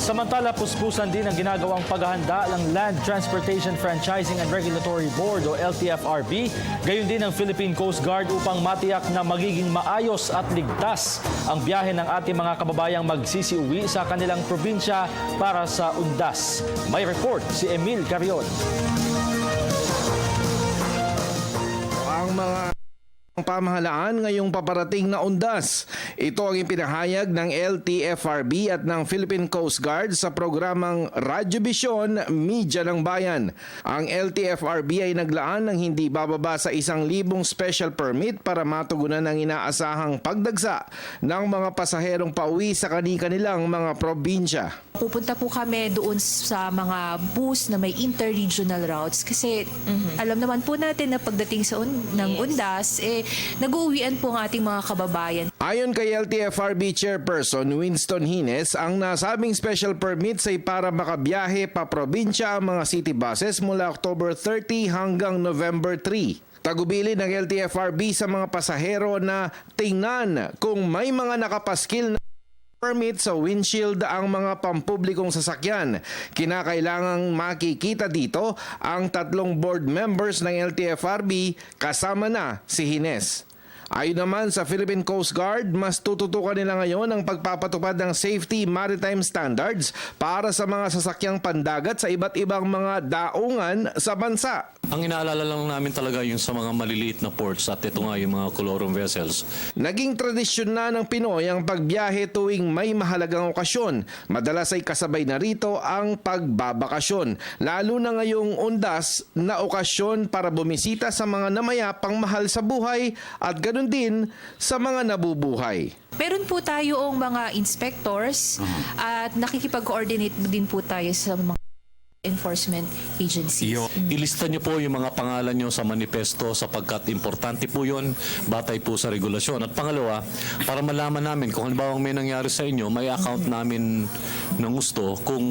Samantala, puspusan din ang ginagawang paghahanda ng Land Transportation Franchising and Regulatory Board o LTFRB, gayon din ng Philippine Coast Guard upang matiyak na magiging maayos at ligtas ang biyahe ng ating mga kababayang magsisiuwi sa kanilang probinsya para sa undas. May report si Emil Carion. Ang mga pamahalaan ngayong paparating na undas. Ito ang ipinahayag ng LTFRB at ng Philippine Coast Guard sa programang Radyo Vision, Media ng Bayan. Ang LTFRB ay naglaan ng hindi bababa sa 1,000 special permit para matugunan ang inaasahang pagdagsa ng mga pasaherong pauwi sa kani-kanilang mga probinsya. Pupunta po kami doon sa mga bus na may interregional routes kasi alam naman po natin na pagdating sa ng undas, nag-uuwian po ang ating mga kababayan. Ayon kay LTFRB Chairperson Winston Hines, ang nasabing special permits ay para makabiyahe pa probinsya ang mga city buses mula October 30 hanggang November 3. Tagubilin ng LTFRB sa mga pasahero na tingnan kung may mga nakapaskil na permit sa windshield ang mga pampublikong sasakyan. Kinakailangang makikita dito ang 3 board members ng LTFRB kasama na si Hines. Ayon naman sa Philippine Coast Guard, mas tututukan nila ngayon ang pagpapatupad ng safety maritime standards para sa mga sasakyang pandagat sa iba't ibang mga daungan sa bansa. Ang inaalala lang namin talaga yung sa mga maliliit na ports at ito nga yung mga colorum vessels. Naging tradisyon na ng Pinoy ang pagbiyahe tuwing may mahalagang okasyon. Madalas ay kasabay na rito ang pagbabakasyon. Lalo na ngayong undas na okasyon para bumisita sa mga namayapang mahal sa buhay at ganun din sa mga nabubuhay. Meron po tayong mga inspectors at nakikipag-coordinate din po tayo sa mga enforcement agencies. Ilista niyo po yung mga pangalan niyo sa manifesto sapagkat importante po yun batay po sa regulasyon. At pangalawa, para malaman namin kung halimbawa may nangyari sa inyo, may account namin ng gusto kung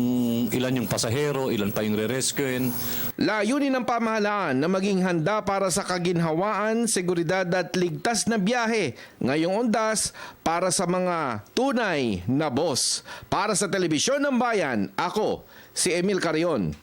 ilan yung pasahero, ilan pa yung re-rescuein. Layunin ng pamahalaan na maging handa para sa kaginhawaan, seguridad at ligtas na biyahe ngayong undas para sa mga tunay na boss. Para sa Telebisyon ng Bayan, ako si Emil Carion.